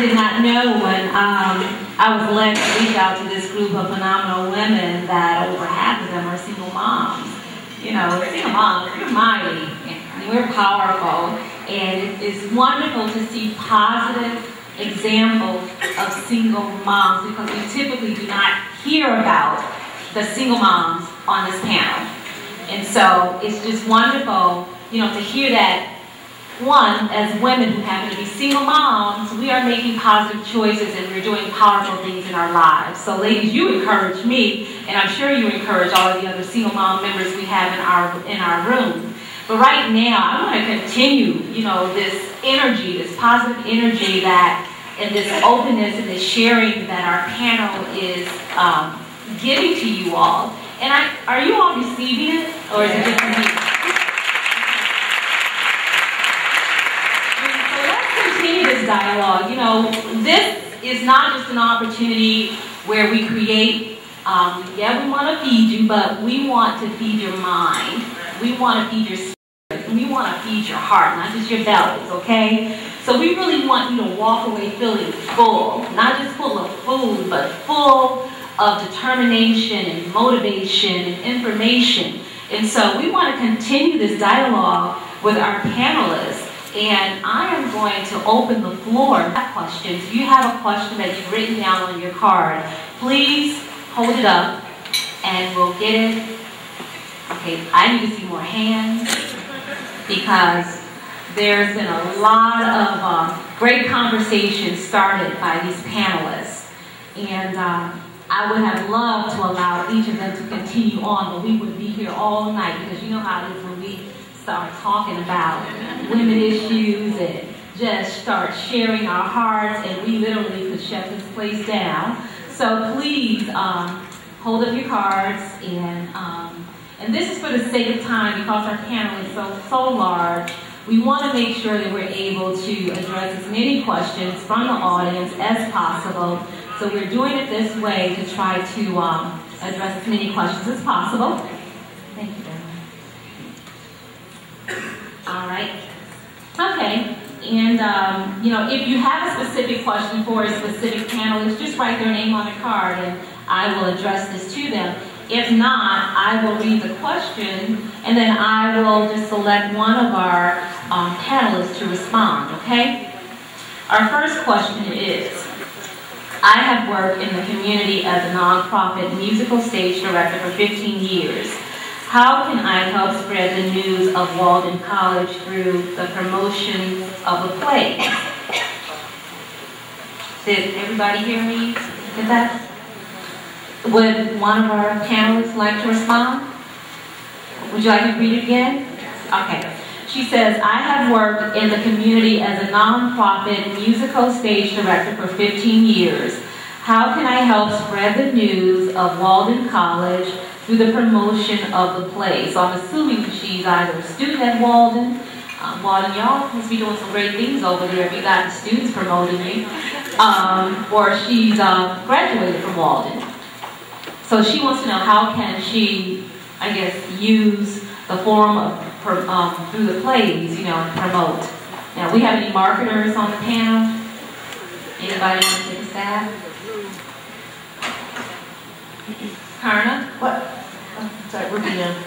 did not know when I was led to reach out to this group of phenomenal women that over half of them are single moms. You know, single moms, we're mighty, and we're powerful, and it's wonderful to see positive examples of single moms because we typically do not hear about the single moms on this panel. And so it's just wonderful, you know, to hear that. One, as women who happen to be single moms, we are making positive choices and we're doing powerful things in our lives. So ladies, you encourage me, and I'm sure you encourage all of the other single mom members we have in our room. But right now, I want to continue, you know, this energy, this positive energy that, and this openness and this sharing that our panel is giving to you all. And are you all receiving it, or is it just me? This dialogue, you know, this is not just an opportunity where we create, yeah, we want to feed you, but we want to feed your mind. We want to feed your spirit. We want to feed your heart, not just your bellies, okay? So we really want you to walk away feeling full, not just full of food, but full of determination and motivation and information. And so we want to continue this dialogue with our panelists. And I am going to open the floor to questions. If you have a question that you've written down on your card, please hold it up and we'll get it. Okay, I need to see more hands because there's been a lot of great conversations started by these panelists. And I would have loved to allow each of them to continue on, but we would be here all night because you know how it is when we start talking about women issues and just start sharing our hearts, and we literally could shut this place down. So please hold up your cards, and this is for the sake of time because our panel is so large. We want to make sure that we're able to address as many questions from the audience as possible. So we're doing it this way to try to address as many questions as possible. Thank you. All right. Okay. And, you know, if you have a specific question for a specific panelist, just write their name on the card and I will address this to them. If not, I will read the question and then I will just select one of our panelists to respond, okay? Our first question is, I have worked in the community as a nonprofit musical stage director for 15 years. How can I help spread the news of Walden College through the promotion of the play? Did everybody hear me? Did that? Would one of our panelists like to respond? Would you like to read it again? Okay. She says, I have worked in the community as a nonprofit musical stage director for 15 years. How can I help spread the news of Walden College through the promotion of the play? So I'm assuming she's either a student at Walden. Walden, y'all must be doing some great things over there if you got the students promoting you. Or she's graduated from Walden. So she wants to know how can she, I guess, use the forum of, through the plays, you know, and promote. Now, we have any marketers on the panel? Anybody want to take a stab? Karna? What? Oh, sorry, Rubina.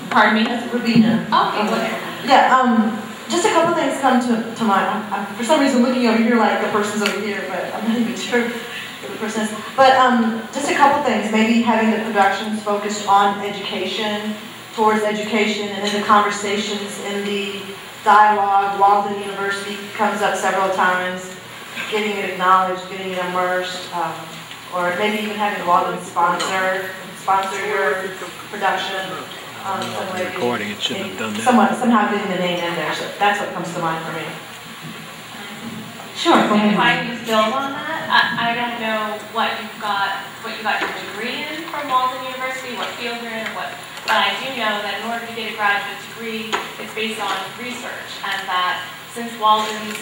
Pardon me? That's Rubina. Okay, whatever. Yeah, just a couple things come to mind. I'm for some reason looking over here like the person's over here, but I'm not even sure who the person is. But just a couple things. Maybe having the productions focused on education, towards education, and then the conversations in the dialogue. Walden University comes up several times, getting it acknowledged, getting it immersed, or maybe even having Walden sponsor your production. Recording, it shouldn't have done that. Somehow getting the name in there, so that's what comes to mind for me. Sure, go ahead. If I can just build on that, I don't know what you got your degree in from Walden University, what field you're in, but I do know that in order to get a graduate degree, it's based on research, and that since Walden's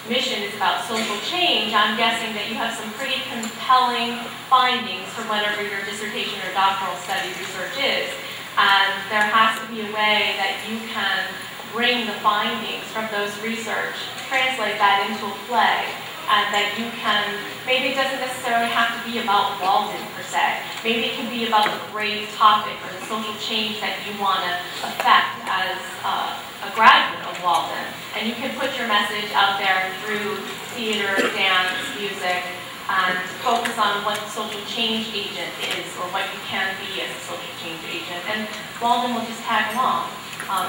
mission is about social change, I'm guessing that you have some pretty compelling findings from whatever your dissertation or doctoral study research is. And there has to be a way that you can bring the findings from those research, translate that into a play, and that you can, maybe it doesn't necessarily have to be about Walden per se. Maybe it can be about the great topic or the social change that you want to affect as a graduate of Walden. And you can put your message out there through theater, dance, music, and focus on what the social change agent is, or what you can be as a social change agent. And Walden will just tag along.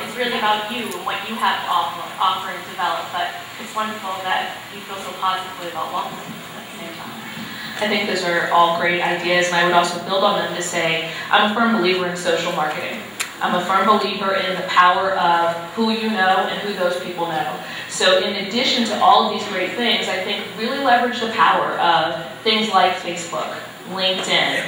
It's really about you and what you have to offer and develop, but it's wonderful that you feel so positively about Walden at the same time. I think those are all great ideas, and I would also build on them to say, I'm a firm believer in social marketing. I'm a firm believer in the power of who you know and who those people know. So in addition to all of these great things, I think really leverage the power of things like Facebook, LinkedIn,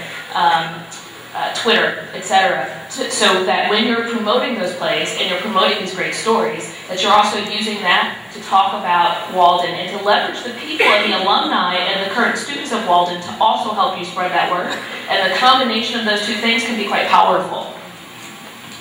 Twitter, etc. So that when you're promoting those plays and you're promoting these great stories, that you're also using that to talk about Walden and to leverage the people and the alumni and the current students of Walden to also help you spread that word. And the combination of those two things can be quite powerful.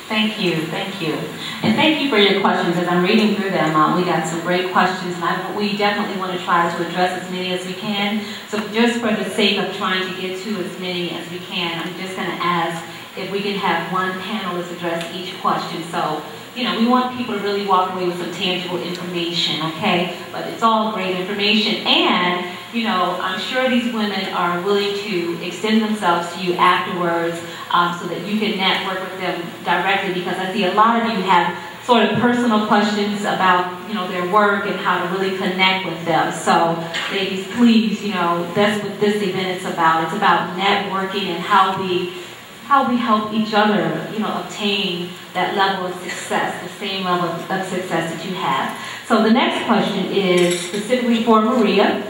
Thank you, thank you. And thank you for your questions. As I'm reading through them, we got some great questions, and we definitely want to try to address as many as we can. So just for the sake of trying to get to as many as we can, I'm just going to ask if we can have one panelist address each question. So, you know, we want people to really walk away with some tangible information, okay? But it's all great information, and, you know, I'm sure these women are willing to extend themselves to you afterwards, so that you can network with them directly, because I see a lot of you have sort of personal questions about, you know, their work and how to really connect with them. So ladies, please, you know, that's what this event is about. It's about networking and how we help each other, you know, obtain that level of success, the same level of success that you have. So the next question is specifically for Maria.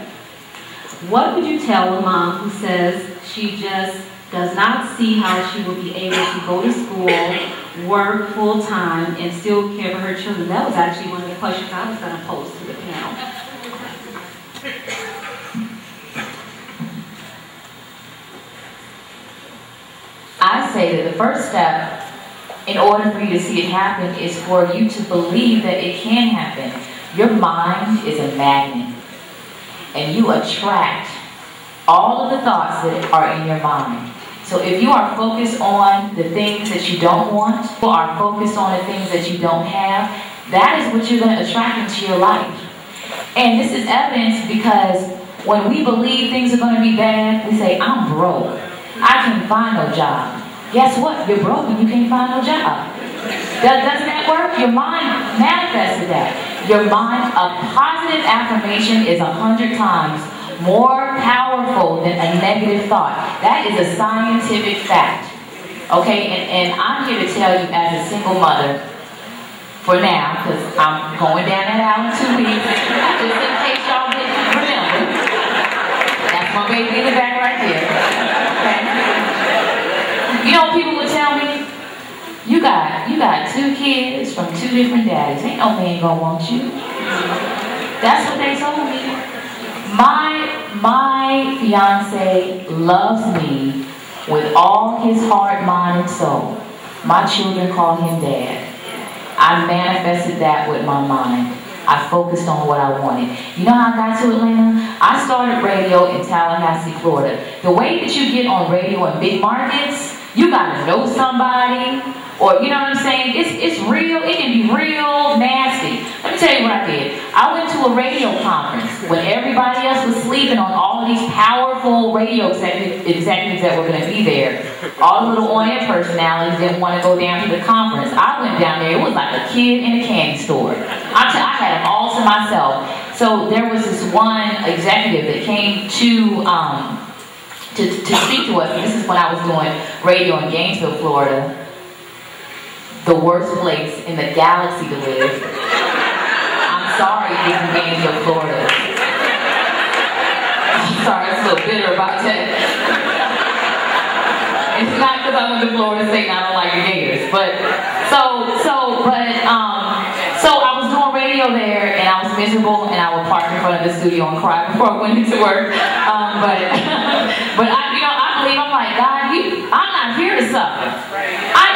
What would you tell a mom who says she just does not see how she will be able to go to school, work full-time, and still care for her children? That was actually one of the questions I was going to pose to the panel. I say that the first step, in order for you to see it happen, is for you to believe that it can happen. Your mind is a magnet, and you attract all of the thoughts that are in your mind. So if you are focused on the things that you don't want, or are focused on the things that you don't have, that is what you're going to attract into your life. And this is evidence because when we believe things are going to be bad, we say, I'm broke. I can find no job. Guess what? You're broke and you can't find no job. Doesn't that work? Your mind manifested that. Your mind, a positive affirmation is 100 times more powerful than a negative thought. That is a scientific fact. Okay, and I'm here to tell you as a single mother, for now, because I'm going down that aisle in 2 weeks, just in case y'all didn't remember. That's my baby in the back right there. Okay. You know, people would tell me, you got 2 kids from 2 different daddies. Ain't no man gonna want you. That's what they told me. My fiance loves me with all his heart, mind, and soul. My children call him Dad. I manifested that with my mind. I focused on what I wanted. You know how I got to Atlanta? I started radio in Tallahassee, Florida. The way that you get on radio in big markets, you gotta know somebody, or you know what I'm saying? It's real, it can be real nasty. Let me tell you what I did. I went to a radio conference when everybody else was sleeping on all of these powerful radio executives that were gonna be there. All the little on-air personalities didn't want to go down to the conference. I went down there, it was like a kid in a candy store. I had them all to myself. So there was this one executive that came to speak to us. And this is when I was doing radio in Gainesville, Florida. The worst place in the galaxy to live. I'm sorry if you're in Gainesville, Florida. I'm sorry, I'm a little bitter about that. It's not because I went to Florida State and I don't like the Gators, but so I was doing radio there and I was miserable and I would park in front of the studio and cry before I went into work. But I believe, I'm like, God, I'm not here to suffer. I